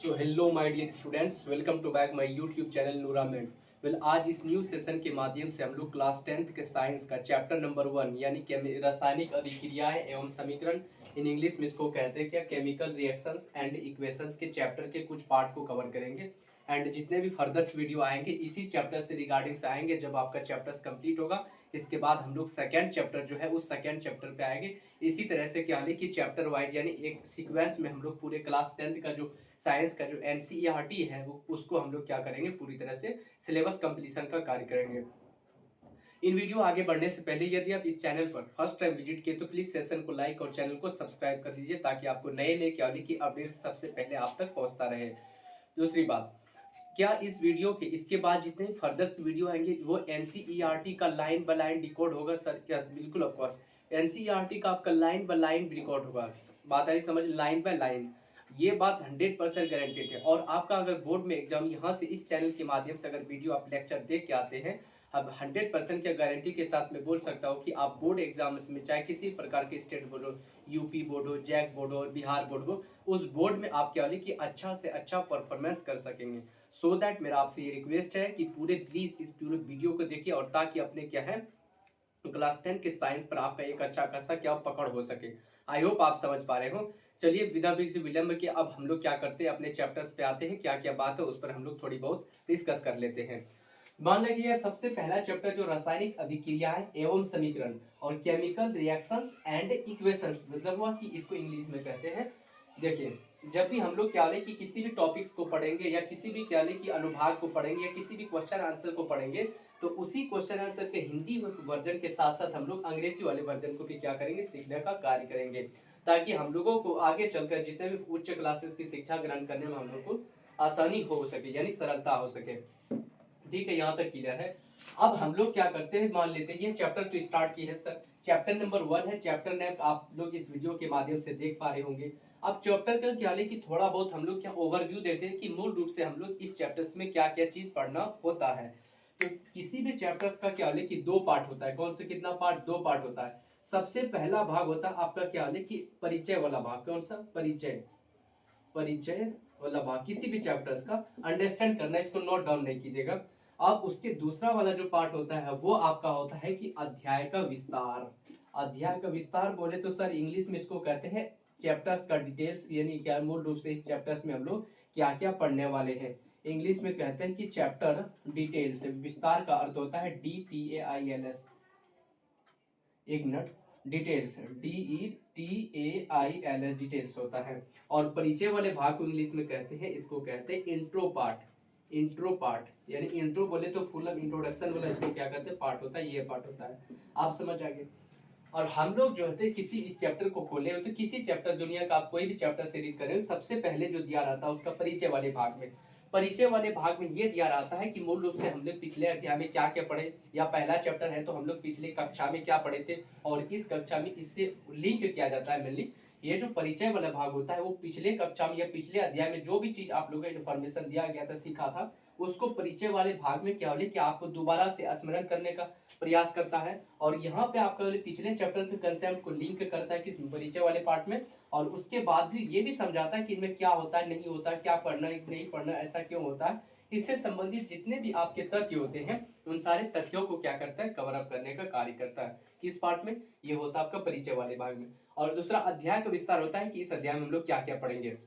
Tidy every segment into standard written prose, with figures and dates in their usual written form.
So hello my dear students, welcome to back my YouTube channel नूरामेंट। आज इस new session के माध्यम से हम लोग क्लास 10th के साइंस का चैप्टर नंबर 1 यानी रासायनिक अभिक्रियाएं एवं समीकरण, इन इंग्लिश में इसको कहते हैं क्या, केमिकल रिएक्शंस एंड इक्वेशंस के चैप्टर के कुछ पार्ट को कवर करेंगे। एंड जितने भी फर्दर्स वीडियो आएंगे इसी चैप्टर से रिगार्डिंग से आएंगे। जब आपका चैप्टर्स कंप्लीट होगा इसके बाद हम लोग सेकेंड चैप्टर जो है उस सेकेंड चैप्टर पे आएंगे। इसी तरह से क्या है कि चैप्टर वाइज यानी एक सीक्वेंस में हम लोग पूरे क्लास 10th का जो साइंस का जो एनसीईआरटी है वो उसको हम लोग क्या करेंगे, पूरी तरह से सिलेबस कंप्लीशन का कार्य करेंगे। इन वीडियो आगे बढ़ने से पहले यदि आप इस चैनल पर फर्स्ट टाइम विजिट किए तो प्लीज सेशन को लाइक और चैनल को सब्सक्राइब कर लीजिए ताकि आपको नए नए क्या की अपडेट्स सबसे पहले आप तक पहुंचता रहे। दूसरी बात, क्या इस वीडियो के इसके बाद जितने फर्दर वीडियो आएंगे वो एनसीईआरटी का लाइन बाय लाइन डिकोड होगा सर? यस, बिल्कुल ऑफकोर्स एनसीईआरटी का आपका लाइन बाय लाइन डिकोड होगा। बात आई समझ, लाइन बाय लाइन। ये बात 100% गारंटेड है। और आपका अगर बोर्ड में एग्जाम यहाँ से इस चैनल के माध्यम से अगर वीडियो आप लेक्चर देख के आते हैं, अब 100% की गारंटी के साथ मैं बोल सकता हूँ कि आप बोर्ड एग्जाम्स में चाहे किसी प्रकार के स्टेट बोर्ड हो, यूपी बोर्ड हो, जैक बोर्ड हो, बिहार बोर्ड हो, उस बोर्ड में आप क्या कि अच्छा से अच्छा परफॉर्मेंस कर सकेंगे। सो दैट मेरा आपसे ये रिक्वेस्ट है कि पूरे प्लीज इस पूरे वीडियो को देखिए और ताकि अपने क्या है क्लास 10 के साइंस पर आपका एक अच्छा खासा क्या पकड़ हो सके। आई होप आप समझ पा रहे हो। चलिए बिना किसी विलंब के अब हम लोग क्या करते हैं, अपने चैप्टर्स पे आते हैं। क्या क्या बात है उस पर हम लोग थोड़ी बहुत डिस्कस कर लेते हैं। मान लीजिए सबसे पहला चैप्टर जो रासायनिक अभिक्रियाएं एवं समीकरण और केमिकल रिएक्शंस एंड इक्वेशंस, मतलब हुआ कि इसको इंग्लिश में कहते हैं। देखिए, जब भी हम लोग क्या कि किसी भी टॉपिक्स को पढ़ेंगे या किसी भी क्या कि अनुभाग को पढ़ेंगे या किसी भी क्वेश्चन आंसर को पढ़ेंगे तो उसी क्वेश्चन आंसर के हिंदी वर्जन के साथ साथ हम लोग अंग्रेजी वाले वर्जन को भी क्या करेंगे, सीखने का कार्य करेंगे, ताकि हम लोगों को आगे चलकर जितने भी उच्च क्लासेस की शिक्षा ग्रहण करने में हम लोग को आसानी हो सके, यानी सरलता हो सके। ठीक है, यहाँ तक क्लियर है। अब हम लोग क्या करते हैं, मान लेते हैं ये चैप्टर तो स्टार्ट की है सर, चैप्टर नंबर 1 है। चैप्टर नेम आप लोग इस वीडियो के माध्यम से देख पा रहे होंगे। अब चैप्टर का क्या है कि थोड़ा बहुत हम लोग क्या ओवरव्यू देते हैं कि मूल रूप से हम लोग इस चैप्टर्स में क्या क्या चीज पढ़ना होता है। तो किसी भी चैप्टर्स का क्या है कि दो पार्ट होता है। कौन से कितना पार्ट? दो पार्ट होता है। सबसे पहला भाग होता है आपका क्या है कि परिचय वाला भाग। कौन सा? परिचय। परिचय वाला भाग किसी भी चैप्टर्स का अंडरस्टैंड करना, इसको नोट डाउन नहीं कीजिएगा। अब उसके दूसरा वाला जो पार्ट होता है वो आपका होता है कि अध्याय का विस्तार। अध्याय का विस्तार बोले तो सर इंग्लिश में इसको कहते हैं चैप्टर्स का डिटेल्स, यानी क्या मूल रूप से इस चैप्टर्स में हम लोग क्या क्या पढ़ने वाले हैं। इंग्लिश में कहते हैं कि चैप्टर डिटेल्स। विस्तार का अर्थ होता है DTAILS। एक मिनट, डिटेल्स DETAILS डिटेल्स होता है। और परिचय वाले भाग को इंग्लिश में कहते हैं, इसको कहते हैं इंट्रो पार्ट। इंट्रो पार्ट यानी इंट्रो बोले तो फुल ऑफ इंट्रोडक्शन वाला इसको क्या कहते हैं, पार्ट होता है, ये पार्ट होता है। आप समझ आ गए। और हम लोग जो है किसी इस चैप्टर को खोले हो तो किसी चैप्टर दुनिया का आप कोई भी चैप्टर से रीड करें, सबसे पहले जो दिया रहता है उसका परिचय वाले भाग में, परिचय वाले भाग में ये दिया रहता है कि मूल रूप से हम लोग पिछले अध्याय में क्या क्या पढ़े, या पहला चैप्टर है तो हम लोग पिछले कक्षा में क्या पढ़े थे और इस कक्षा में इससे लिंक किया जाता है। मेनली ये जो परिचय वाला भाग होता है वो पिछले कक्षा में या पिछले अध्याय में जो भी चीज आप लोगों को इन्फॉर्मेशन दिया गया था, सीखा था, उसको परिचय वाले भाग में क्या हो कि आपको दोबारा से स्मरण करने का प्रयास करता है। और यहाँ पे आपका पिछले चैप्टर के कंसेप्ट को लिंक करता है किस परिचय वाले पार्ट में, और उसके बाद भी ये भी समझाता है कि इनमें क्या होता है, नहीं होता है, क्या पढ़ना है नहीं पढ़ना, ऐसा क्यों होता है। इससे संबंधित जितने भी आपके तथ्य होते हैं उन सारे तथ्यों को क्या करता है, कवर अप करने का कार्य करता है। किस पार्ट में? ये होता है आपका परिचय वाले भाग में। और दूसरा अध्याय का विस्तार होता है कि इस अध्याय में हम लोग क्या क्या पढ़ेंगे।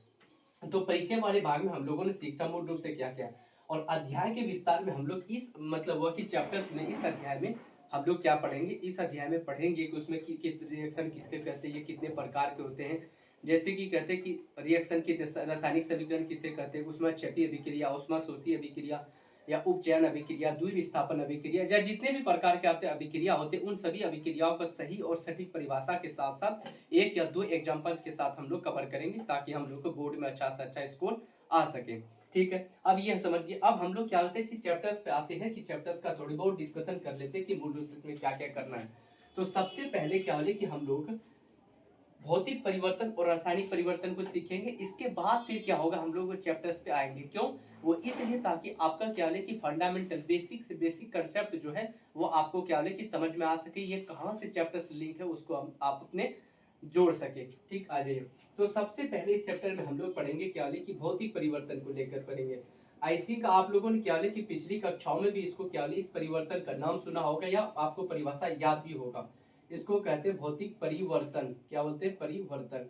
तो परिचय वाले भाग में हम लोगों ने सीखा मूल रूप से क्या क्या, और अध्याय के विस्तार में हम लोग इस मतलब वह कि चैप्टर्स में इस अध्याय में हम लोग क्या पढ़ेंगे, इस अध्याय में पढ़ेंगे कि उसमें रिएक्शन किसके कहते हैं, ये कितने प्रकार के होते हैं। जैसे कि कहते हैं कि रिएक्शन की रासायनिक समीकरण किसे कहते हैं, उसमें क्षैतिज अभिक्रिया, ऊष्माशोषी अभिक्रिया या उपचयन अभिक्रिया, द्विविस्थापन अभिक्रिया, या जितने भी प्रकार के आते अभिक्रिया होते हैं उन सभी अभिक्रियाओं का सही और सटीक परिभाषा के साथ साथ एक या दो एग्जांपल्स के साथ हम लोग कवर करेंगे ताकि हम लोग को बोर्ड में अच्छा से अच्छा स्कोर आ सके। ठीक है, अब ये समझिए। अब हम लोग क्या होते हैं चैप्टर्स पे आते हैं कि चैप्टर्स का थोड़ी बहुत डिस्कशन कर लेते हैं कि मूल रूप से इसमें क्या क्या करना है। तो सबसे पहले क्या हो कि हम लोग भौतिक परिवर्तन और रासायनिक परिवर्तन को सीखेंगे। इसके बाद फिर क्या होगा, हम लोग चैप्टर्स पे आएंगे। क्यों? वो इसलिए ताकि आपका क्या है कि फंडामेंटल बेसिक से बेसिक कंसेप्ट जो है वो आपको क्या है कि समझ में आ सके, ये कहाँ से चैप्टर से लिंक है उसको आप अपने जोड़ सके। ठीक, आ जाइए। तो सबसे पहले इस चैप्टर में हम लोग पढ़ेंगे क्या वाले कि भौतिक परिवर्तन को लेकर पढ़ेंगे। आई थिंक आप लोगों ने क्या वाले कि पिछली कक्षाओं में भी इसको क्या वाले इस परिवर्तन का नाम सुना होगा या आपको परिभाषा याद भी होगा। इसको कहते हैं भौतिक परिवर्तन। क्या बोलते हैं? परिवर्तन,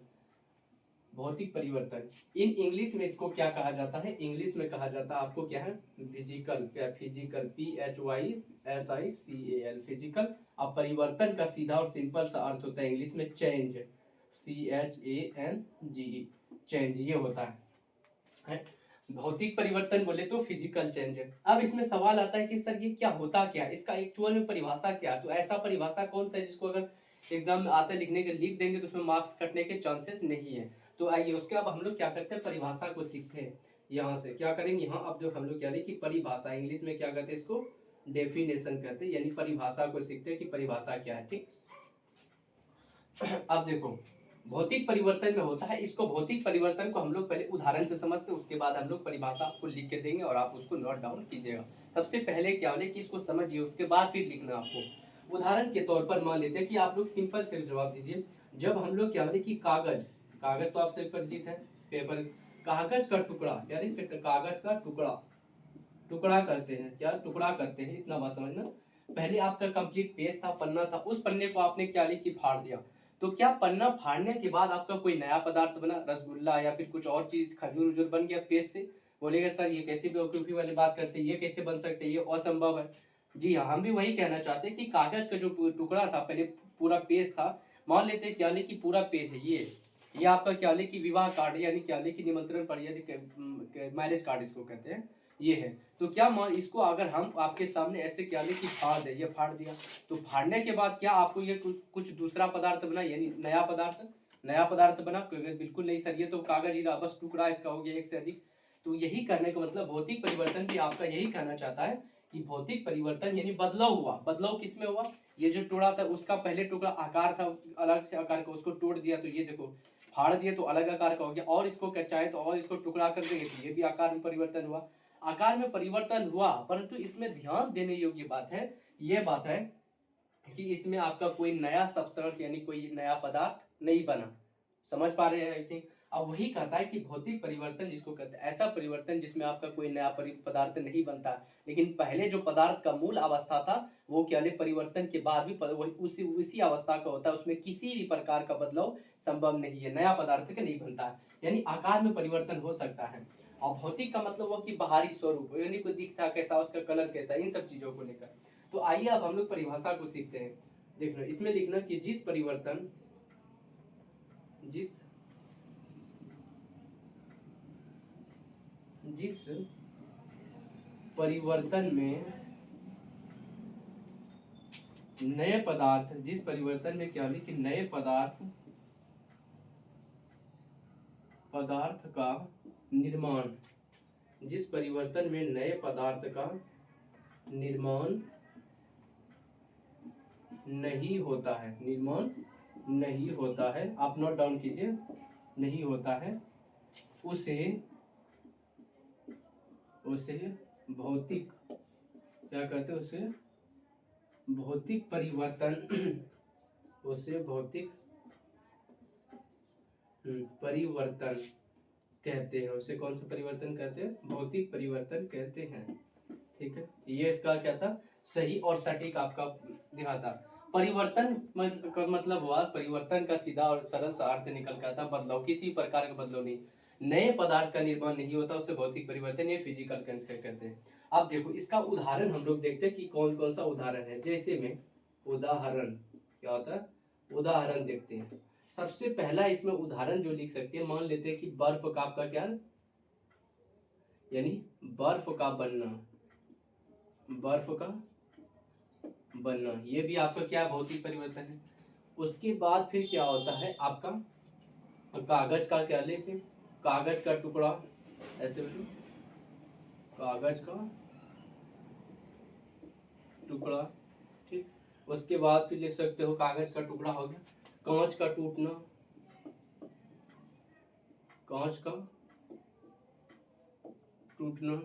भौतिक परिवर्तन। इन इंग्लिश में इसको क्या कहा जाता है? इंग्लिश में कहा जाता है आपको क्या है? फिजिकल, क्या फिजिकल, PHYSICAL, फिजिकल। अब परिवर्तन का सीधा और सिंपल सा अर्थ होता है इंग्लिश में चेंज, CHANGE, चेंज, ये होता है। भौतिक परिवर्तन बोले तो फिजिकल चेंज है। अब इसमें सवाल आता है कि सर ये क्या होता क्या, इसका एक्चुअल में परिभाषा क्या? तो ऐसा परिभाषा कौन सा है जिसको अगर एग्जाम में आता है लिखने के लिख देंगे तो उसमें मार्क्स कटने के चांसेस नहीं है। तो आइए उसके अब हम लोग क्या करते हैं, परिभाषा को सीखते हैं। यहाँ से क्या करेंगे, यहाँ अब जो हम लोग क्या रहे कि परिभाषा, इंग्लिश में क्या कहते हैं इसको? डेफिनेशन कहते हैं, यानी परिभाषा को सीखते हैं कि परिभाषा क्या है। ठीक, अब देखो भौतिक परिवर्तन में होता है, इसको भौतिक परिवर्तन को हम लोग पहले उदाहरण से समझते हैं, उसके बाद हम लोग परिभाषा आपको लिख के देंगे और आप उसको नोट डाउन कीजिएगा। सबसे पहले क्या होने कि इसको समझिए, उसके बाद फिर लिखना आपको। उदाहरण के तौर पर मान लेते हैं कि आप लोग सिंपल से जवाब दीजिए। जब हम लोग क्या होने कि कागज, कागज तो आपसे परिचित है, पेपर, कागज का टुकड़ा, यानी कागज का टुकड़ा, टुकड़ा करते हैं, क्या टुकड़ा करते हैं, इतना बात समझना। पहले आपका कंप्लीट पेज था, पन्ना था, उस पन्ने को आपने क्या लिया कि फाड़ दिया। तो क्या पन्ना फाड़ने के बाद आपका कोई नया पदार्थ बना, रसगुल्ला या फिर कुछ और चीज, खजूर उजूर बन गया पेज से? बोलेगा सर ये कैसी बेवकूफी वाली बात करते हैं, ये कैसे बन सकते हैं, ये असंभव है। जी हाँ, हम भी वही कहना चाहते हैं कि कागज का जो टुकड़ा था, पहले पूरा पेज था, मान लेते हैं क्या कि पूरा पेज है ये आपका क्या कि विवाह कार्ड, यानी क्या कि निमंत्रण पत्र, यानी मैरिज कार्ड इसको कहते हैं, ये है। तो क्या मान इसको अगर हम आपके सामने ऐसे क्या कि फाड़ दे, ये फाड़ दिया, तो फाड़ने के बाद क्या आपको ये कुछ दूसरा पदार्थ बना, यानी नया पदार्थ, नया पदार्थ बना? बिल्कुल नहीं सर, ये तो कागज ही रहा, बस टुकड़ा इसका हो गया एक से अधिक। तो यही करने का मतलब भौतिक परिवर्तन भी आपका यही कहना चाहता है कि भौतिक परिवर्तन यानी बदलाव हुआ। बदलाव किसमें हुआ? ये जो टुकड़ा था उसका पहले टुकड़ा आकार था अलग से आकार का, उसको तोड़ दिया तो ये देखो फाड़ दिया तो अलग आकार का हो गया, और इसको क्या चाहे तो और इसको टुकड़ा कर देंगे तो ये भी आकार में परिवर्तन हुआ। आकार में परिवर्तन हुआ, परंतु इसमें ध्यान देने योग्य बात है, ये बात है कि इसमें आपका कोई नया सबस्ट्रेट यानी कोई नया पदार्थ नहीं बना। समझ पा रहे हैं आई थिंक। अब वही कहता है कि भौतिक परिवर्तन जिसको कहते हैं ऐसा परिवर्तन जिसमें आपका कोई नया पदार्थ नहीं बनता, लेकिन पहले जो पदार्थ का मूल अवस्था था वो क्या परिवर्तन के बाद भी वही उसी अवस्था का होता है, उसमें किसी भी प्रकार का बदलाव संभव नहीं है, नया पदार्थ का नहीं बनता है। यानी आकार में परिवर्तन हो सकता है। और भौतिक का मतलब हुआ कि बाहरी स्वरूप, यानी कोई दिखता कैसा, उसका कलर कैसा, इन सब चीजों को लेकर। तो आइए अब हम लोग परिभाषा को सीखते हैं। देखना इसमें लिखना कि जिस परिवर्तन, जिस परिवर्तन में नए पदार्थ, जिस परिवर्तन में क्या है कि नए पदार्थ का निर्माण, जिस परिवर्तन में नए पदार्थ का निर्माण नहीं होता है, निर्माण नहीं होता है, आप नोट डाउन कीजिए, नहीं होता है, उसे भौतिक, क्या कहते हैं उसे? भौतिक परिवर्तन उसे भौतिक परिवर्तन कहते हैं। उसे कौन सा परिवर्तन कहते हैं? भौतिक परिवर्तन कहते हैं। ठीक है, ये इसका क्या था, सही और सटीक आपका ध्यान था। परिवर्तन का मतलब हुआ, परिवर्तन का सीधा और सरल सा अर्थ निकल कर था बदलाव, किसी प्रकार का बदलाव नहीं, नए पदार्थ का निर्माण नहीं होता, उसे भौतिक परिवर्तन या फिजिकल कंसेप्ट कहते हैं। अब देखो इसका उदाहरण हम लोग देखते हैं कि कौन कौन सा उदाहरण है। जैसे में उदाहरण क्या होता है, उदाहरण देखते हैं। सबसे पहला इसमें उदाहरण जो लिख सकते हैं, मान लेते हैं कि बर्फ का आपका क्या, यानी बर्फ का बनना, बर्फ का बनना, ये भी आपका क्या भौतिक परिवर्तन है। उसके बाद फिर क्या होता है आपका कागज का, क्या लेते, कागज का टुकड़ा, ऐसे कागज का टुकड़ा। ठीक, उसके बाद फिर लिख सकते हो कागज का टुकड़ा हो गया, कांच का टूटना, कांच का टूटना,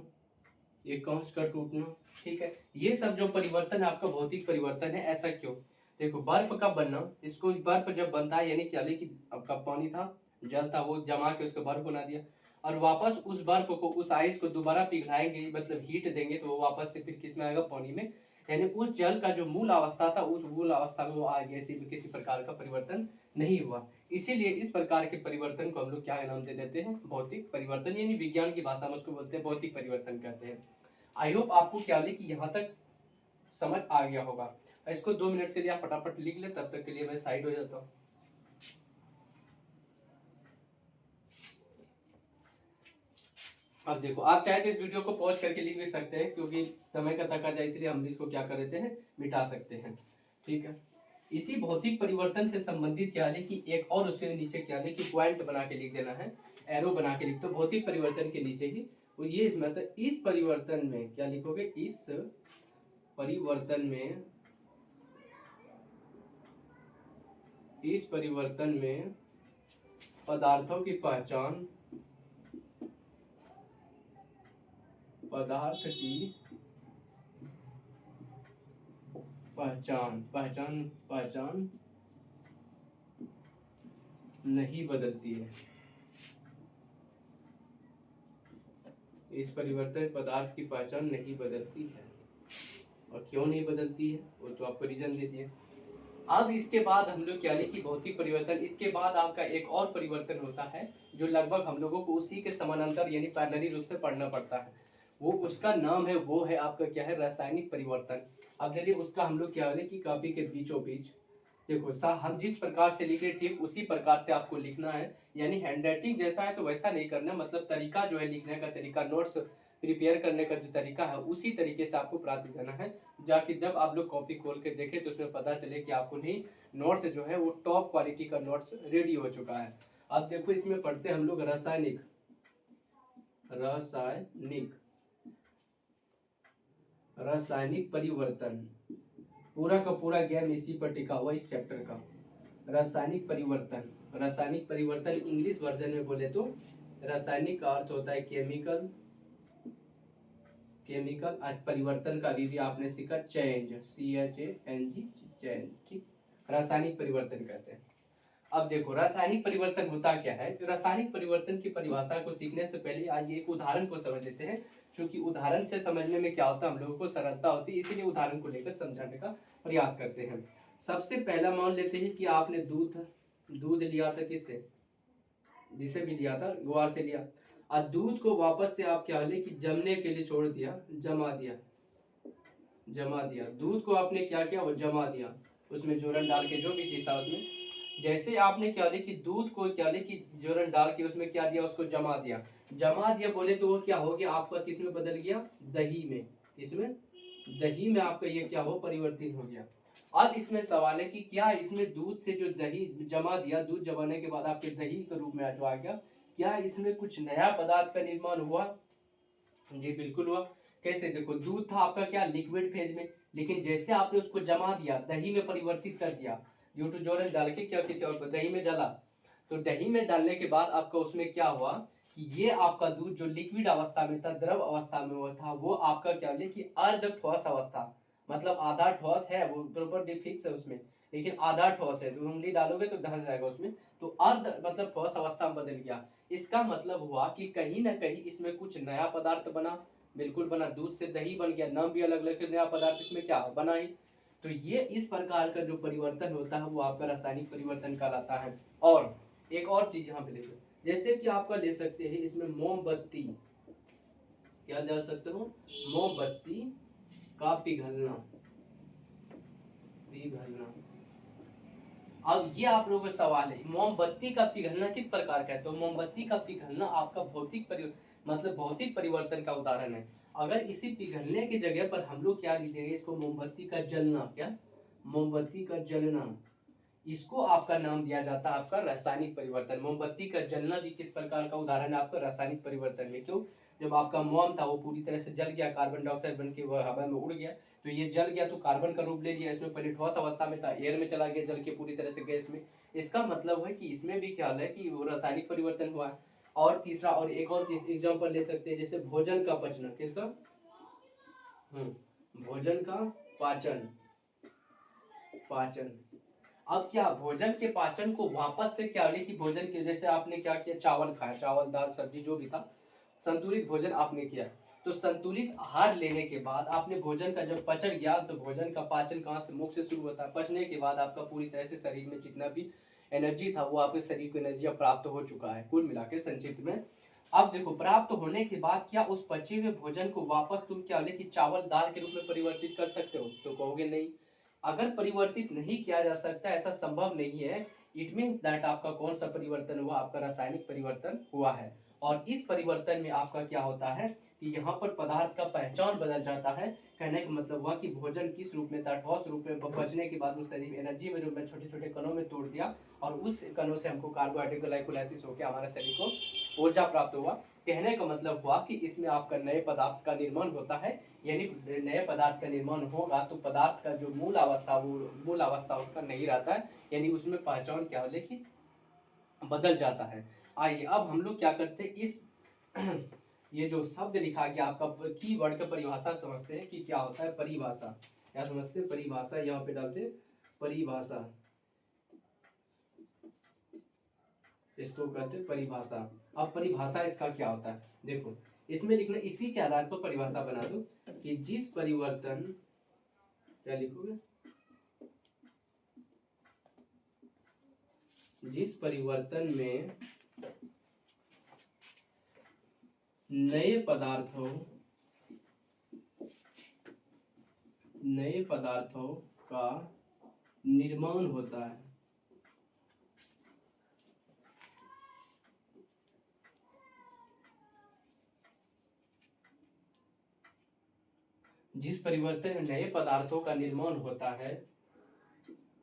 ये कांच का टूटना। ठीक है, ये सब जो परिवर्तन है आपका भौतिक परिवर्तन है। ऐसा क्यों? देखो बर्फ का बनना, इसको बर्फ जब बनता है यानी क्या कि आपका पानी था, जल था, वो जमा के उसको बर्फ बना दिया, और वापस उस बर्फ को, उस आइस को दोबारा पिघलाएंगे, मतलब हीट देंगे, तो वो वापस से फिर किस में आएगा, पानी में। यानी उस जल का जो मूल अवस्था था उस मूल अवस्था में वो आ गया, इसी में किसी प्रकार का परिवर्तन नहीं हुआ। इसीलिए इस प्रकार के परिवर्तन को हम लोग क्या नाम दे देते हैं, भौतिक परिवर्तन, यानी विज्ञान की भाषा में उसको बोलते हैं भौतिक परिवर्तन कहते हैं। आई होप आपको क्या कि यहाँ तक समझ आ गया होगा। इसको 2 मिनट से लिए आप फटाफट लिख ले, तब तक के लिए मैं साइड हो जाता हूँ। अब देखो, आप चाहे तो इस वीडियो को पॉज करके लिख भी सकते हैं, क्योंकि समय का तकाजा, इसलिए हम इसको क्या कर देते हैं, मिटा सकते हैं। ठीक है, इसी भौतिक परिवर्तन से संबंधित क्या है कि एक और उससे नीचे क्या है कि पॉइंट बना के लिख देना है, एरो बना के लिख दो भौतिक परिवर्तन के नीचे ही। तो ये मतलब इस परिवर्तन में क्या लिखोगे, इस परिवर्तन में, इस परिवर्तन में पदार्थों की पहचान, पदार्थ की पहचान पहचान पहचान नहीं बदलती है। इस परिवर्तन पदार्थ की पहचान नहीं बदलती है। और क्यों नहीं बदलती है वो तो आपको रीजन दे दिए। अब इसके बाद हम लोग क्या लिखी, भौतिक परिवर्तन, इसके बाद आपका एक और परिवर्तन होता है जो लगभग हम लोगों को उसी के समानांतर यानी पैरेलली रूप से पढ़ना पड़ता है। वो उसका नाम है, वो है आपका क्या है, रासायनिक परिवर्तन। अब चलिए उसका हम लोग क्या है कि कॉपी के बीचों बीच देखो हम जिस प्रकार से लिखे ठीक उसी प्रकार से आपको लिखना है, यानी हैंडराइटिंग जैसा है तो वैसा नहीं करना, मतलब तरीका जो है लिखने का तरीका, नोट्स प्रिपेयर करने का जो तरीका है उसी तरीके से आपको प्राप्त करना है, जाकि जब आप लोग कॉपी खोल के देखें तो उसमें पता चले कि आपको नहीं नोट्स जो है वो टॉप क्वालिटी का नोट्स रेडी हो चुका है। अब देखो इसमें पढ़ते हैं हम लोग रासायनिक, रासायनिक रासायनिक परिवर्तन, पूरा का पूरा ज्ञान इसी पर टिका हुआ इस चैप्टर का। रासायनिक परिवर्तन, रासायनिक परिवर्तन इंग्लिश वर्जन में बोले तो रासायनिक का अर्थ होता है केमिकल, केमिकल, आज परिवर्तन का भी आपने सीखा चेंज, CHANG, चेंज। ठीक, रासायनिक परिवर्तन कहते हैं। अब देखो रासायनिक परिवर्तन होता क्या है, तो रासायनिक परिवर्तन की परिभाषा को सीखने से पहले आइए एक उदाहरण को समझ लेते हैं, क्योंकि उदाहरण से समझने में क्या होता है, हम लोगों को सरलता होती है, इसीलिए उदाहरण को लेकर समझाने का प्रयास करते हैं। सबसे पहला मान लेते हैं कि आपने दूध दूध लिया था, किससे, जिसे भी लिया था ग्वार से लिया, और दूध को वापस से आप क्या ले कि जमने के लिए छोड़ दिया, जमा दिया, जमा दिया, दूध को आपने क्या किया, वो जमा दिया, उसमें जोरन डाल के जो भी चीज था उसमें, जैसे आपने क्या लिया कि दूध को क्या लिया कि जोरन डाल के उसमें क्या दिया, उसको जमा दिया, जमा दिया बोले तो वो क्या हो गया आपका, किस में बदल गया, दही में, इसमें दही में आपका ये क्या हो, परिवर्तित हो गया। अब इसमें सवाल है कि क्या इसमें दूध से जो दही जमा दिया, दूध जमाने के बाद आपके दही के रूप में जो आ गया, क्या इसमें कुछ नया पदार्थ का निर्माण हुआ, जी बिल्कुल हुआ। कैसे, देखो दूध था आपका क्या लिक्विड फेज में, लेकिन जैसे आपने उसको जमा दिया, दही में परिवर्तित कर दिया, यूट्रोजोरन डाल के क्या किसी और को दही में डाला, तो दही में डालने के बाद आपका उसमें क्या हुआ कि ये आपका दूध जो लिक्विड अवस्था में था, द्रव अवस्था में हुआ था, वो आपका क्या हुआ कि अर्ध ठोस अवस्था, मतलब आधा ठोस है, वो प्रॉपर फिक्स है उसमें, लेकिन आधा ठोस है, तो उंगली डालोगे तो धस जाएगा उसमें, तो अर्ध मतलब ठोस अवस्था में बदल गया। इसका मतलब हुआ कि कहीं ना कहीं इसमें कुछ नया पदार्थ बना, बिल्कुल बना, दूध से दही बन गया, नाम भी अलग अलग, नया पदार्थ इसमें क्या बना ही। तो ये इस प्रकार का जो परिवर्तन होता है वो आपका रासायनिक परिवर्तन कहलाता है। और एक और चीज यहाँ पे ले लो, जैसे कि आपका ले सकते हैं इसमें मोमबत्ती, क्या जा सकते हो, मोमबत्ती का पिघलना, पिघलना। अब ये आप लोगों का सवाल है, मोमबत्ती का पिघलना किस प्रकार का है, तो मोमबत्ती का पिघलना आपका मतलब भौतिक परिवर्तन का उदाहरण है। अगर इसी पिघलने की जगह पर हम लोग क्या लिख देंगे, इसको मोमबत्ती का जलना, क्या, मोमबत्ती का जलना, इसको आपका नाम दिया जाता है आपका रासायनिक परिवर्तन। मोमबत्ती का जलना भी किस प्रकार का उदाहरण है आपका रासायनिक परिवर्तन में, क्यों, जब आपका मोम था वो पूरी तरह से जल गया, कार्बन डाइऑक्साइड बन के वह हवा में उड़ गया, तो ये जल गया तो कार्बन का रूप ले लिया, इसमें पहले ठोस अवस्था में था, एयर में चला गया, जल के पूरी तरह से गैस में। इसका मतलब है कि इसमें भी क्या है कि वो रासायनिक परिवर्तन हुआ है। और तीसरा, और एक और एग्जाम्पल ले सकते हैं, जैसे भोजन का पचना, किसका, भोजन का पाचन, पाचन। अब क्या भोजन के पाचन को वापस से क्या कि भोजन के जैसे आपने क्या किया, चावल खाया, चावल दाल सब्जी जो भी था, संतुलित भोजन आपने किया। तो संतुलित आहार लेने के बाद आपने भोजन का जब पच गया तो भोजन का पाचन कहाँ से, मुख से शुरू होता है। पचने के बाद आपका पूरी तरह से शरीर में जितना भी एनर्जी था वो आपके शरीर को एनर्जी अब प्राप्त हो चुका है। कुल मिला के संक्षिप्त में अब देखो, प्राप्त होने के बाद क्या उस पचे हुए भोजन को वापस तुम क्या कि चावल दाल के रूप में परिवर्तित कर सकते हो? तो कहोगे नहीं। अगर परिवर्तित नहीं किया जा सकता, ऐसा संभव नहीं है, इट मीन्स दैट आपका कौन सा परिवर्तन हुआ, आपका रासायनिक परिवर्तन हुआ है। और इस परिवर्तन में आपका क्या होता है कि यहाँ पर पदार्थ का पहचान बदल जाता है। कहने का मतलब हुआ कि भोजन किस रूप में था, ठोस रूप में पचने के बाद उस शरीर एनर्जी में जो मैं छोटे छोटे कणों में तोड़ दिया और उस कणों से हमको कार्बोहाइड्रेट ग्लाइकोलाइसिस होकर हमारे शरीर को ऊर्जा प्राप्त हुआ। कहने का मतलब हुआ कि इसमें आपका नए पदार्थ का निर्माण होता है, यानी नए पदार्थ का निर्माण होगा तो पदार्थ का जो मूल अवस्था वो मूल अवस्था उसका नहीं रहता है, यानी उसमें पहचान क्या हो कि बदल जाता है। आइए अब हम लोग क्या करते हैं, इस ये जो शब्द लिखा गया आपका की वर्ड का परिभाषा समझते हैं कि क्या होता है। परिभाषा क्या समझते हैं? परिभाषा यहाँ पे डालते हैं परिभाषा, इसको कहते हैं परिभाषा। अब परिभाषा इसका क्या होता है देखो, इसमें लिखना इसी के आधार पर परिभाषा बना दो कि जिस परिवर्तन, क्या लिखोगे, जिस परिवर्तन में नए पदार्थों का निर्माण होता है, जिस परिवर्तन में नए पदार्थों का निर्माण होता है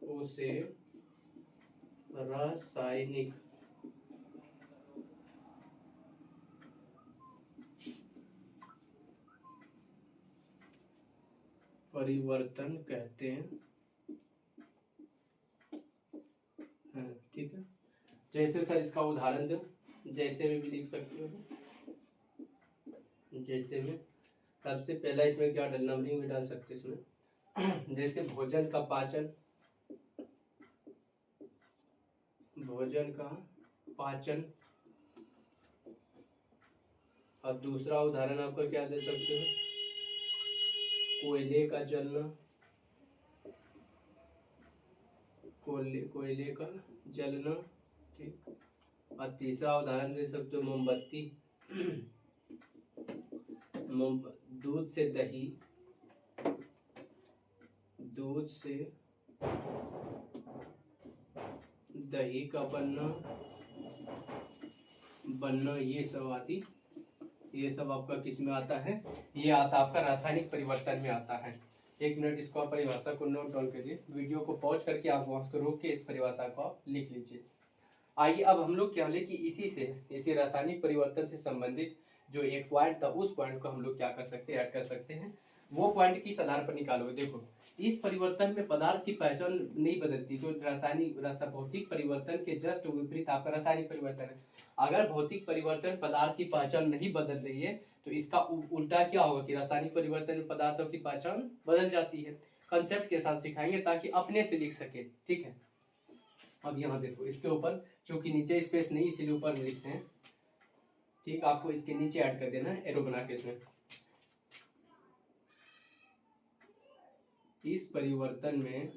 उसे रासायनिक परिवर्तन कहते हैं। ठीक है, जैसे सर इसका उदाहरण दो, जैसे में भी लिख सकते हो, जैसे में सबसे पहला इसमें क्या डालना, नंबरिंग भी डाल सकते हैं इसमें। जैसे भोजन का पाचन और दूसरा उदाहरण आपका क्या दे सकते हो, कोयले का जलना, कोयले का जलना। ठीक, और तीसरा उदाहरण दे सकते हो मोमबत्ती, दूध से दही का बनना, ये सब आदि, ये सब आपका किस में आता है, ये आता आपका रासायनिक परिवर्तन में आता है। एक मिनट इसको आप परिभाषा को नोट डाउन करिए, वीडियो को पॉज करके आप वहां को रोक के इस परिभाषा को आप लिख लीजिए। आइए अब हम लोग क्या बोले कि इसी रासायनिक परिवर्तन से संबंधित जो एक पॉइंट था उस पॉइंट को हम लोग क्या कर सकते हैं, ऐड कर सकते हैं। वो पॉइंट किस आधार पर निकालोगे, देखो इस परिवर्तन में पदार्थ की पहचान नहीं बदलती, तो भौतिक परिवर्तन के जस्ट विपरीत आपका रासायनिक परिवर्तन है। अगर भौतिक परिवर्तन पदार्थ की पहचान नहीं बदल रही है तो इसका उल्टा क्या होगा कि रासायनिक परिवर्तन में पदार्थों की पहचान बदल जाती है। कंसेप्ट के साथ सिखाएंगे ताकि अपने से लिख सके, ठीक है। अब यहाँ देखो इसके ऊपर चूंकि नीचे स्पेस नहीं इसीलिए ऊपर में लिखते हैं, ठीक, आपको इसके नीचे ऐड कर देना है एरो बना के इसमें। इस परिवर्तन में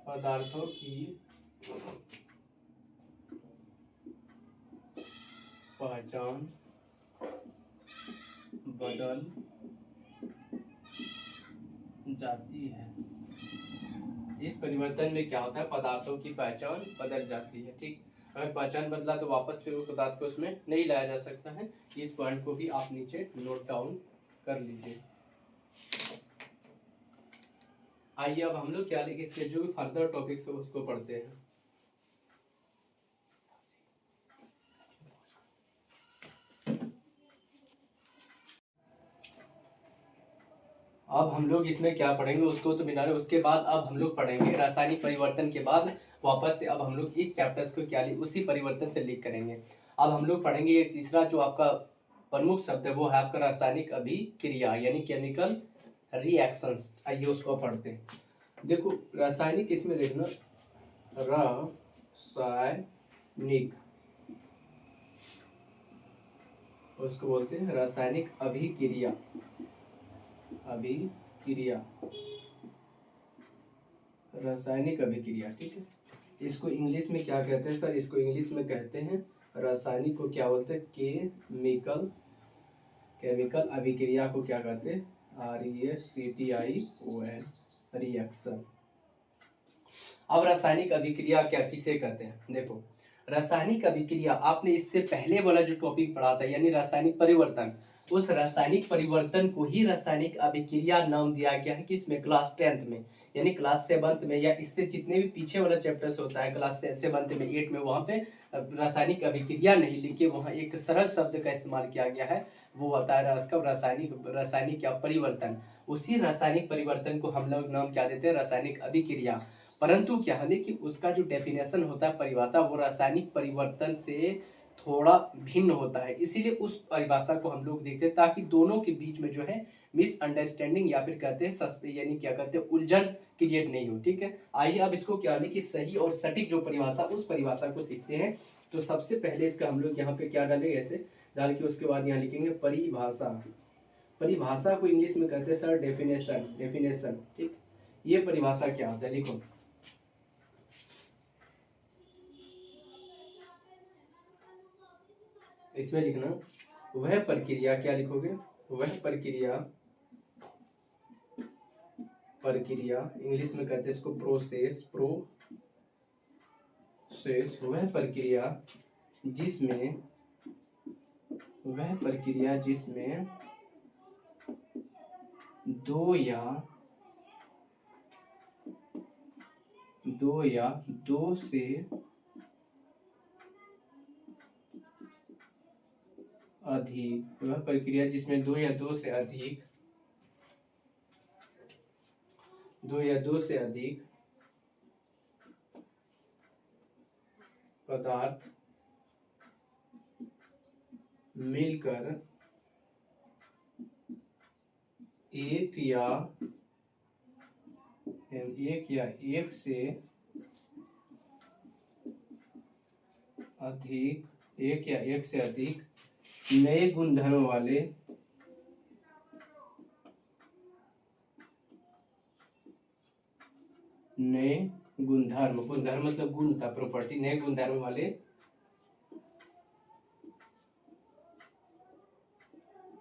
पदार्थों की पहचान बदल जाती है। इस परिवर्तन में क्या होता है, पदार्थों की पहचान बदल जाती है। ठीक, अगर पहचान बदला तो वापस फिर वो पदार्थ को उसमें नहीं लाया जा सकता है। इस पॉइंट को भी आप नीचे नोट डाउन कर लीजिए। आइए अब हम लोग क्या लेंगे, इसके जो भी फर्दर टॉपिक्स है उसको पढ़ते हैं। अब हम लोग इसमें क्या पढ़ेंगे उसको तो बिना, उसके बाद अब हम लोग पढ़ेंगे रासायनिक परिवर्तन के बाद वापस से अब हम लोग इस चैप्टर्स को क्या उसी परिवर्तन से लिख करेंगे। अब हम लोग पढ़ेंगे ये तीसरा जो आपका प्रमुख शब्द है वो है आपका रासायनिक अभिक्रिया यानी केमिकल रिएक्शंस। आइए उसको पढ़ते हैं। देखो रासायनिक, इसमें देखना रासायनिक, उसको बोलते हैं रासायनिक अभिक्रिया। अभिक्रिया, रासायनिक अभिक्रिया, ठीक है। इसको इंग्लिश में क्या कहते हैं सर? इसको इंग्लिश में कहते हैं, रासायनिक को क्या बोलते हैं? केमिकल। केमिकल अभिक्रिया को क्या कहते हैं? REACTION, reaction. अब रासायनिक अभिक्रिया क्या किसे कहते हैं? देखो रासायनिक अभिक्रिया आपने इससे पहले वाला जो टॉपिक पढ़ा था यानी रासायनिक परिवर्तन, उस रासायनिक परिवर्तन को ही रासायनिक अभिक्रिया नाम दिया गया है किसमें? क्लास 10th में, यानी क्लास 7th में, या इससे जितने भी पीछे वाला चैप्टर्स होता है क्लास 7th में 8 में, वहाँ पे रासायनिक अभिक्रिया नहीं लिखे, वहाँ एक सरल शब्द का इस्तेमाल किया गया है, वो होता है रासायनिक क्या परिवर्तन। उसी रासायनिक परिवर्तन को हम लोग नाम क्या देते हैं? रासायनिक अभिक्रिया। परंतु क्या है कि उसका जो डेफिनेशन होता है, परिभाषा, वो रासायनिक परिवर्तन से थोड़ा भिन्न होता है, इसीलिए उस परिभाषा को हम लोग देखते हैं ताकि दोनों के बीच में जो है मिसअंडरस्टैंडिंग या फिर कहते हैं यानी क्या कहते हैं उलझन क्रिएट नहीं हो। ठीक है, आइए अब इसको क्या है कि सही और सटीक जो परिभाषा, उस परिभाषा को सीखते हैं। तो सबसे पहले इसका हम लोग यहाँ पे क्या डालेंगे, ऐसे डाल के उसके बाद यहाँ लिखेंगे परिभाषा। परिभाषा को इंग्लिश में कहते हैं सर डेफिनेशन। डेफिनेशन, ठीक। ये परिभाषा क्या होता है? लिखो, इसमें लिखना वह प्रक्रिया, क्या लिखोगे? वह प्रक्रिया, प्रक्रिया इंग्लिश में कहते हैं इसको प्रोसेस। प्रोसेस, वह प्रक्रिया जिसमें, वह प्रक्रिया जिसमें दो या दो से अधिक, वह प्रक्रिया जिसमें दो या दो से अधिक पदार्थ मिलकर एक या एक से अधिक नए गुणधर्म वाले गुणधर्म मतलब गुण था, प्रॉपर्टी, नए गुणधर्म वाले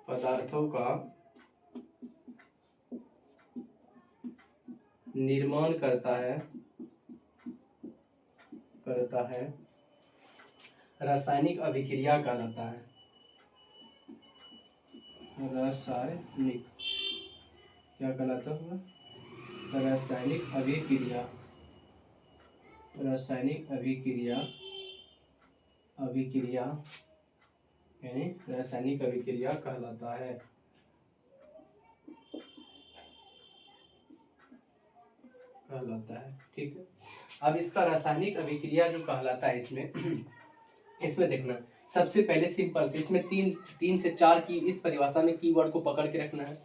पदार्थों का निर्माण करता है रासायनिक अभिक्रिया कहलाता है। रासायनिक क्या कहलाता है? रासायनिक अभिक्रिया। रासायनिक अभिक्रिया यानी रासायनिक अभिक्रिया कहलाता है। ठीक है, अब इसका रासायनिक अभिक्रिया जो कहलाता है, इसमें देखना सबसे पहले सिंपल से इसमें तीन से चार की इस परिभाषा में कीवर्ड को पकड़ के रखना है।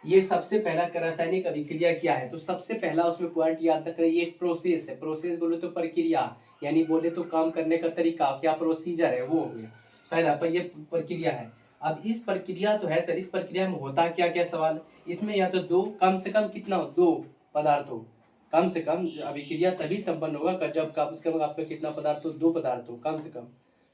ये सबसे पहला रासायनिक अभिक्रिया क्या है? तो सबसे पहला उसमें पॉइंट याद रखना, ये एक प्रोसेस है। प्रोसेस बोले तो प्रक्रिया, यानी बोले तो काम करने का तरीका, क्या प्रोसीजर है, वो हो गया पहला, पर ये प्रक्रिया है। अब इस प्रक्रिया तो है सर, इस प्रक्रिया में होता क्या क्या? सवाल इसमें या तो दो, कम से कम कितना हो? दो पदार्थ हो। कम से कम अभिक्रिया तभी संपन्न होगा जब कम से कम आपका कितना पदार्थ हो? दो पदार्थ हो कम से कम,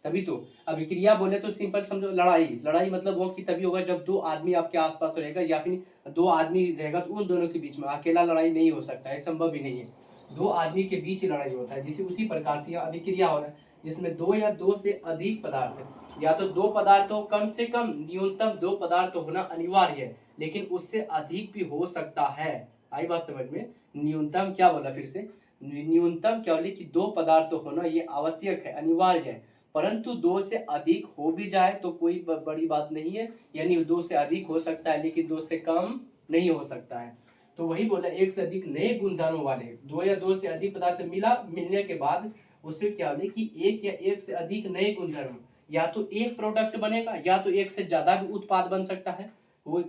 तभी तो। अभिक्रिया बोले तो सिंपल समझो, लड़ाई मतलब वो कि तभी होगा जब दो आदमी आपके आसपास रहेगा, या फिर दो आदमी रहेगा तो उन दोनों के बीच में। अकेला लड़ाई नहीं हो सकता है, संभव ही नहीं है। दो आदमी के बीच ही लड़ाई होता है, जिसे उसी प्रकार से अभिक्रिया हो रहा है जिसमें दो या दो से अधिक पदार्थ है। या तो दो पदार्थ हो, कम से कम न्यूनतम दो पदार्थ होना अनिवार्य है, लेकिन उससे अधिक भी हो सकता है। आई बात समझ में? न्यूनतम क्या बोला फिर से? न्यूनतम क्या बोली कि दो पदार्थ होना ये आवश्यक है, अनिवार्य है, परंतु दो से अधिक हो भी जाए तो कोई बड़ी बात नहीं है, यानी दो से अधिक हो सकता है लेकिन दो से कम नहीं हो सकता है। तो वही बोला, एक से अधिक नए गुणधर्म वाले दो या दो से अधिक पदार्थ मिलने के बाद उससे क्या होगा कि एक या एक से अधिक नए गुणधर्म, या तो एक प्रोडक्ट बनेगा या तो एक से ज्यादा भी उत्पाद बन सकता है। वो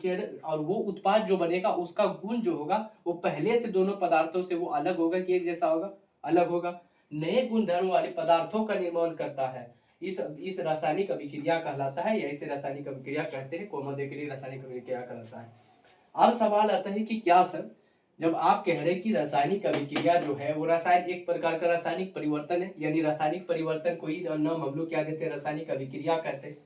और वो उत्पाद जो बनेगा उसका गुण जो होगा वो पहले से दोनों पदार्थों से वो अलग होगा कि एक जैसा होगा, अलग होगा। नए गुणधर्म वाले पदार्थों का निर्माण करता है। इस रासायनिक अभिक्रिया कहलाता है, या इसे रासायनिक अभिक्रिया कहते हैं, कोमोदय के लिए रासायनिक अभिक्रिया कहलाता है। अब सवाल आता है कि क्या सर, जब आप कह रहे हैं कि रासायनिक अभिक्रिया जो है वो रासायनिक एक प्रकार का रासायनिक परिवर्तन है, यानी रासायनिक परिवर्तन को ही नाम हम लोग क्या देते हैं, रासायनिक अभिक्रिया कहते हैं।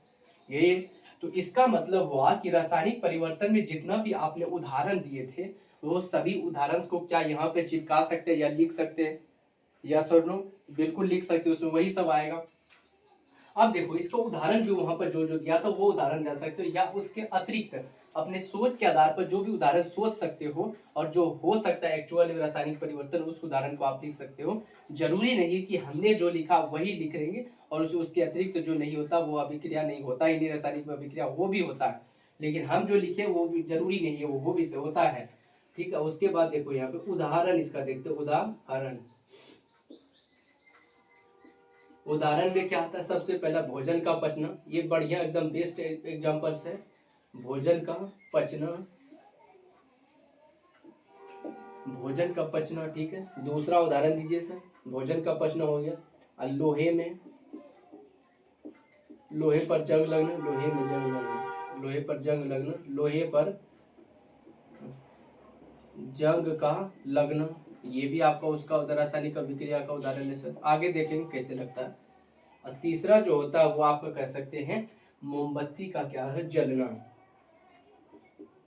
ये तो इसका मतलब हुआ कि रासायनिक परिवर्तन में जितना भी आपने उदाहरण दिए थे वो सभी उदाहरण को क्या यहाँ पे चिपका सकते हैं या लिख सकते हैं, या सर नो, बिल्कुल लिख सकते हो, उसमें वही सब आएगा। अब देखो इसका उदाहरण जो वहां पर जो जो दिया था वो उदाहरण दे सकते हो, या उसके अतिरिक्त अपने सोच के आधार पर जो भी उदाहरण सोच सकते हो और जो हो सकता है एक्चुअल में रासायनिक परिवर्तन, उस उदाहरण को आप लिख सकते हो। जरूरी नहीं कि हमने जो लिखा वही लिख लेंगे और उसके अतिरिक्त जो नहीं होता वो अभिक्रिया नहीं होता ही नहीं, रासायनिक अभिक्रिया वो भी होता है, लेकिन हम जो लिखे वो भी जरूरी नहीं है, वो भी से होता है। ठीक है, उसके बाद देखो यहाँ पे उदाहरण इसका देखते हो, उदाहरण उदाहरण में क्या आता है, सबसे पहला भोजन का पचना, ये बढ़िया एकदम बेस्ट एग्जांपल्स है। भोजन का पचना, भोजन का पचना, ठीक है। दूसरा उदाहरण दीजिए सर, भोजन का पचना हो गया। और लोहे में, लोहे पर जंग लगना, लोहे में जंग लगना, लोहे पर जंग लगना, लोहे पर जंग का लगना, ये भी आपका उसका रासायनिक अभिक्रिया का उदाहरण है सर। आगे देखेंगे कैसे लगता है। और तीसरा जो होता है वो आपका कह सकते हैं मोमबत्ती का क्या है, जलना।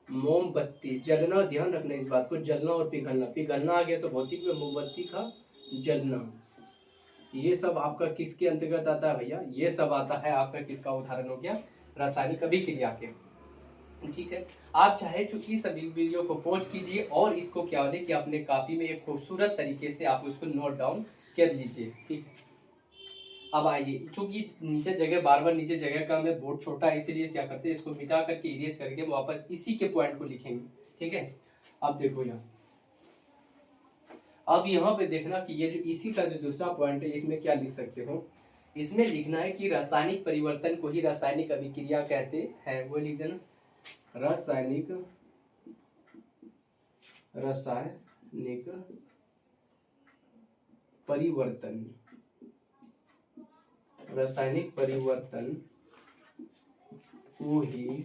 मोमबत्ती जलना, ध्यान रखना इस बात को, जलना और पिघलना, पिघलना आ गया तो भौतिक में मोमबत्ती का जलना, ये सब आपका किसके अंतर्गत आता है भैया, ये सब आता है आपका किसका उदाहरण हो गया, रासायनिक अभिक्रिया के। ठीक है, आप चाहे चूंकि इस वीडियो को पॉज कीजिए और इसको क्या होने कि अपने कॉपी में एक खूबसूरत तरीके से आप उसको नोट डाउन कर लीजिए। ठीक है, अब आइए, चूंकि नीचे जगह बार बार नीचे जगह का हमें बोर्ड छोटा है, इसीलिए क्या करते हैं इसको मिटा करके इरेज करके वापस इसी के पॉइंट को लिखेंगे। ठीक है, अब देखो यहाँ, अब यहाँ पे देखना कि ये जो इसी का जो दूसरा पॉइंट है इसमें क्या लिख सकते हो, इसमें लिखना है कि रासायनिक परिवर्तन को ही रासायनिक अभिक्रिया कहते हैं, वो लिख देना, रासायनिक परिवर्तन, रासायनिक परिवर्तन को ही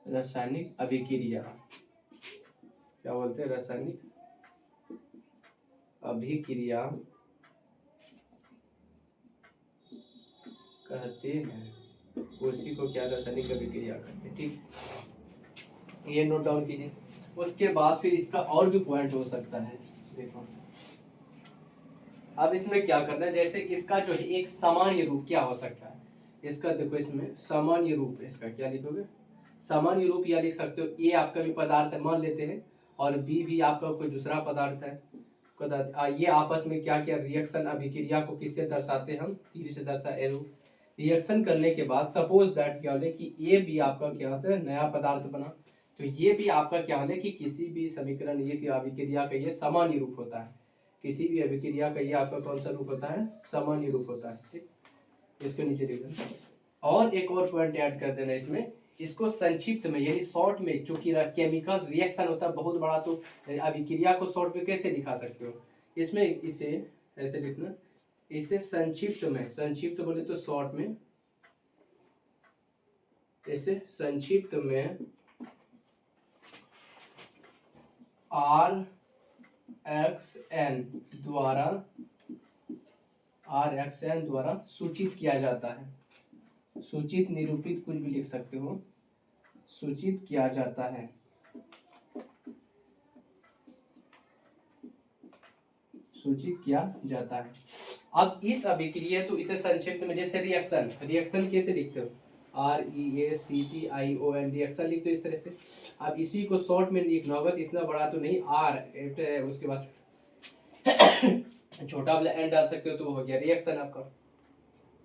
रासायनिक अभिक्रिया क्या बोलते हैं, रासायनिक अभिक्रिया कहते हैं, उसी को क्या रासायनिक अभिक्रिया कहते हैं। ठीक, ये नोट डाउन कीजिए। उसके बाद फिर इसका और भी पॉइंट हो सकता है, देखो अब इसमें क्या करना है, जैसे इसका जो है एक सामान्य रूप क्या हो सकता है इसका, देखो इसमें सामान्य रूप, इसका क्या लिखोगे, सामान्य रूप या लिख सकते हो, ए आपका भी पदार्थ मान लेते हैं और बी भी आपका कोई दूसरा पदार्थ है, ये आपस में क्या क्या रिएक्शन अभिक्रिया को किससे दर्शाते हैं हम, तीर से दर्शा एरो। रिएक्शन करने के बाद सपोज दैट क्या होता है कि ए भी आपका क्या होता है नया पदार्थ बना, तो ये भी आपका क्या होता है कि किसी भी समीकरण ये अभिक्रिया का ये सामान्य रूप होता है, किसी भी अभिक्रिया का ये आपका कौन सा रूप होता है, सामान्य रूप होता है। ठीक, इसको नीचे लिख देना और एक और पॉइंट ऐड कर देना इसमें, इसको संक्षिप्त में यानी शॉर्ट में, चूंकि केमिकल रिएक्शन होता है बहुत बड़ा, तो अभिक्रिया को शॉर्ट में कैसे दिखा सकते हो, इसमें इसे ऐसे लिखना, इसे संक्षिप्त में, संक्षिप्त बोले तो शॉर्ट में, इसे संक्षिप्त में RXN द्वारा सूचित किया जाता है, सूचित निरूपित कुछ भी लिख सकते हो, सूचित किया जाता है, सूचित किया जाता है। अब इस अभिक्रिया तो इसे संक्षिप्त में जैसे रिएक्शन, रिएक्शन कैसे लिखते हो, REACTION रिएक्शन लिख दो इस तरह से। अब इसी को शॉर्ट में लिखना होगा, तो इतना बड़ा तो नहीं, R उसके बाद छोटा वाला एन डाल सकते हो, तो हो गया रिएक्शन आपका।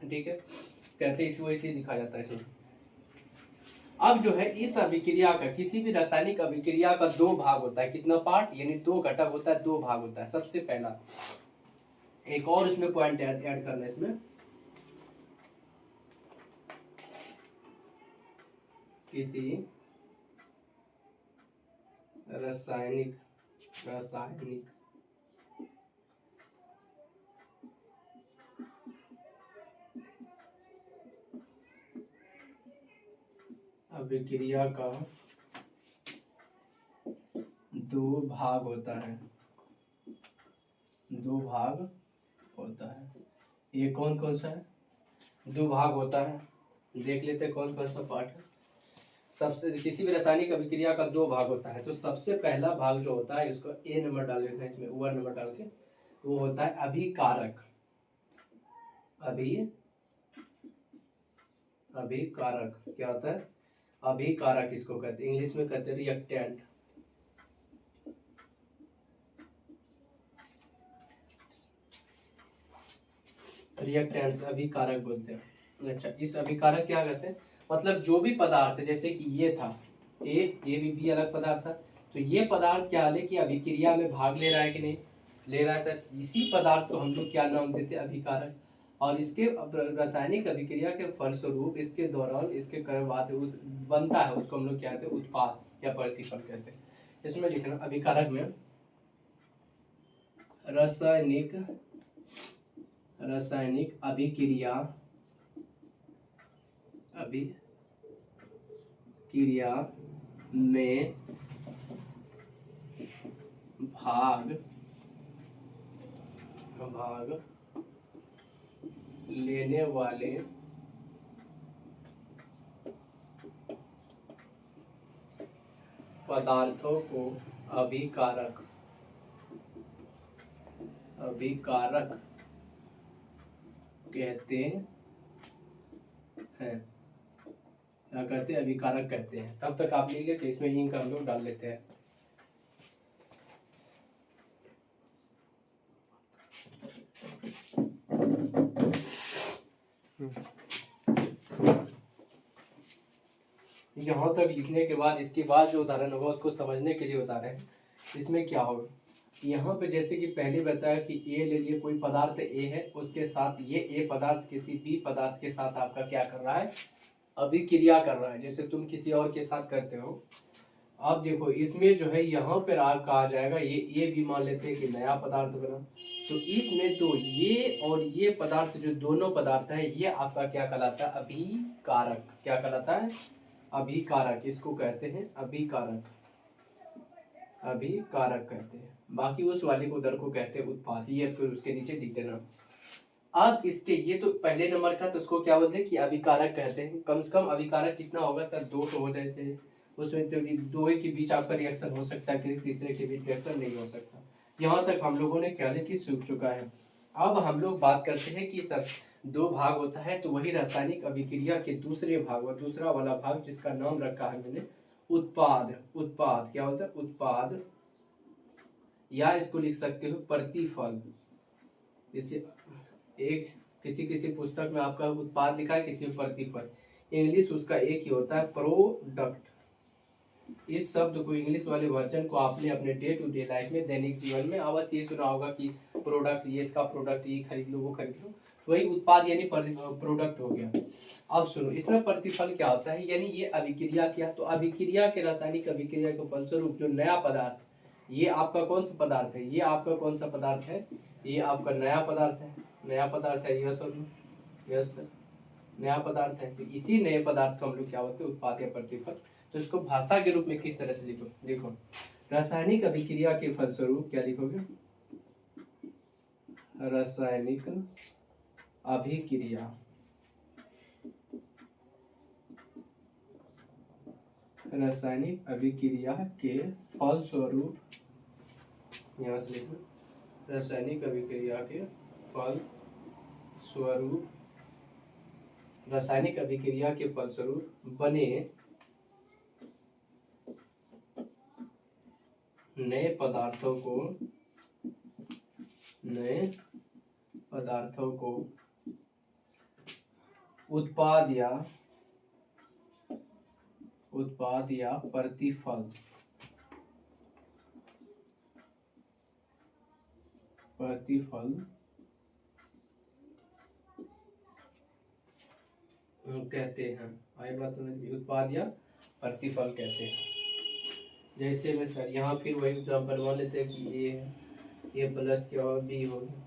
ठीक है, कहते हैं इसको इसे लिखा जाता है इसमें। अब जो है इस अभिक्रिया का, किसी भी रासायनिक अभिक्रिया का दो भाग होता है, कितना पार्ट, यानी दो घटक होता है, दो भाग होता है। सबसे पहला एक और इसमें पॉइंट ऐड करना है इसमें, किसी रासायनिक अभिक्रिया का दो भाग होता है, दो भाग होता है। ये कौन कौन सा है, दो भाग होता है, देख लेते हैं कौन कौन सा पार्ट है। सबसे, किसी भी रासायनिक अभिक्रिया का दो भाग होता है, तो सबसे पहला भाग जो होता है, इसको ए नंबर डाल देते हैं इसमें, ओवर नंबर डाल के, वो होता है अभिकारक। अभिकारक क्या होता है, अभिकारक इसको कहते हैं, इंग्लिश में कहते हैं रिएक्टेंट। रिएक्टेंट्स अभिकारक बोलते हैं। अच्छा, इस अभिकारक क्या कहते हैं, मतलब जो भी पदार्थ, जैसे कि ये था ए, ये भी बी अलग पदार्थ था, तो ये पदार्थ क्या है कि अभिक्रिया में भाग ले रहा है कि नहीं ले रहा था, इसी पदार्थ को हम लोग क्या नाम देते हैं, अभिकारक। और इसके रासायनिक अभिक्रिया के फलस्वरूप इसके दौरान इसके कर्मवाद बनता है, उसको हम लोग क्या कहते हैं, उत्पाद या प्रतिफल कहते हैं। इसमें लिखना अभिकारक में रासायनिक अभिक्रिया में भाग लेने वाले पदार्थों को अभिकारक कहते हैं, क्या कहते हैं, अभिकारक कहते हैं। तब तक आप लिख लेते, इसमें इंक हम लोग डाल लेते हैं। यहाँ तक लिखने के बाद इसके बाद जो उदाहरण होगा उसको समझने के लिए बता रहे हैं। इसमें क्या होगा, यहाँ पे जैसे कि पहले बताया कि ए ले लिए, कोई पदार्थ ए है, उसके साथ ये ए पदार्थ किसी बी पदार्थ के साथ आपका क्या कर रहा है, अभिक्रिया कर रहा है, जैसे तुम किसी और के साथ करते हो। अब देखो इसमें जो है यहाँ पर आप कहा जाएगा, ये भी मान लेते हैं कि नया पदार्थ बना, तो इसमें तो ये और ये पदार्थ जो दोनों पदार्थ है, ये आपका क्या कहलाता है, अभिकारक। क्या कहलाता है, अभिकारक, इसको कहते हैं अभिकारक कहते हैं। बाकी उस वाले को उधर को कहते हैं उत्पाद, ये फिर उसके नीचे लिख देना। अब इसके ये तो पहले नंबर का, तो उसको क्या बोलते हैं कि अभिकारक कहते हैं। कम से कम अभिकारक कितना होगा सर, दो तो हो जाते हैं, उसमें तो दो के बीच आपका रिएक्शन हो सकता है, किसी तीसरे के बीच रिएक्शन नहीं हो सकता। यहाँ तक हम लोगों ने क्या लिखी सीख चुका है। अब हम लोग बात करते हैं कि सर दो भाग होता है, तो वही रासायनिक अभिक्रिया के दूसरे भाग और दूसरा वाला भाग जिसका नाम रखा है मैंने उत्पाद। उत्पाद क्या होता है, उत्पाद, या इसको लिख सकते हो प्रतिफल। जैसे एक किसी किसी पुस्तक में आपका उत्पाद लिखा है, किसी में प्रतिफल, इंग्लिश उसका एक ही होता है, प्रोडक्ट। इस शब्द को, इंग्लिश वाले वर्जन को आपने अपने डे टू डे लाइफ में, दैनिक जीवन में अवश्य ये सुना होगा कि प्रोडक्ट, ये इसका प्रोडक्ट, ये खरीद लो वो खरीद लो, तो वही उत्पाद यानी प्रोडक्ट हो गया। अब सुनो, इसमें प्रतिफल क्या होता है, यानी ये अभिक्रिया किया, तो अभिक्रिया के रासायनिक अभिक्रिया के फलस्वरूप जो नया पदार्थ, ये आपका कौन सा पदार्थ है, ये आपका कौन सा पदार्थ है, ये आपका नया पदार्थ है, नया पदार्थ है, यस और यस सर, नया पदार्थ है। तो इसी नए पदार्थ को हम लोग क्या बोलते हैं, उत्पाद या प्रतिफल। तो इसको भाषा के रूप में किस तरह से लिखो, देखो रासायनिक अभिक्रिया के फलस्वरूप क्या लिखोगे, रासायनिक अभिक्रिया, रासायनिक अभिक्रिया के फलस्वरूप, यहाँ से लिखो, रासायनिक अभिक्रिया के फलस्वरूप, रासायनिक अभिक्रिया के फलस्वरूप बने नए पदार्थों को उत्पाद या प्रतिफल कहते हैं। आई बात समझ में? उत्पाद या प्रतिफल कहते हैं। जैसे में सर यहाँ फिर वही एग्जाम्पल मान लेते हैं कि ए है, ए प्लस के और बी हो गया।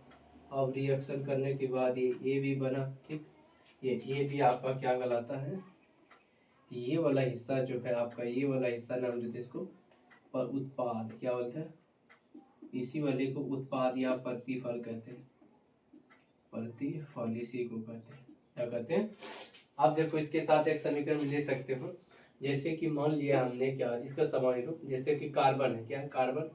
अब रिएक्शन करने के बाद ये ए भी बना, ठीक। ये ए भी आपका क्या कहलाता है, ये वाला हिस्सा जो है आपका, ये वाला हिस्सा नाम देते हैं इसको पर उत्पाद, क्या बोलते हैं, इसी वाले को उत्पाद या प्रतिफल कहते हैं। प्रतिफल इसी को कहते हैं, क्या कहते हैं। आप देखो इसके साथ एक समीकरण ले सकते हो। जैसे कि मान लिया हमने क्या, इसका सामान्य रूप, जैसे कि कार्बन है, क्या है कार्बन,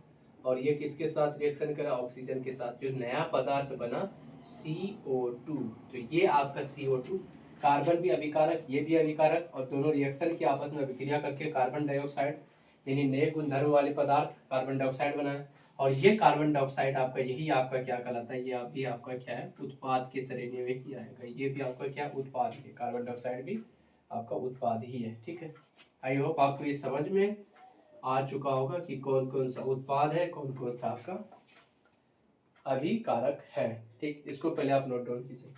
और ये किसके साथ रिएक्शन करा, ऑक्सीजन के साथ। जो नया पदार्थ बना CO2, तो ये आपका CO2, कार्बन भी अभिकारक, ये भी अभिकारक, और दोनों रिएक्शन की आपस में अभिक्रिया करके कार्बन डाइऑक्साइड यानी नए गुणधर्म वाले पदार्थ कार्बन डाइऑक्साइड बनाए। और ये कार्बन डाइऑक्साइड आपका, यही आपका क्या कहलाता है, ये आप भी आपका क्या है, उत्पाद के श्रेणी में ही आएगा। ये भी आपका क्या उत्पाद है, कार्बन डाइऑक्साइड भी आपका उत्पाद ही है, ठीक है। आई होप आपको ये समझ में आ चुका होगा कि कौन कौन सा उत्पाद है, कौन कौन सा आपका अभिकारक है, ठीक। इसको पहले आप नोट डाउन कीजिए।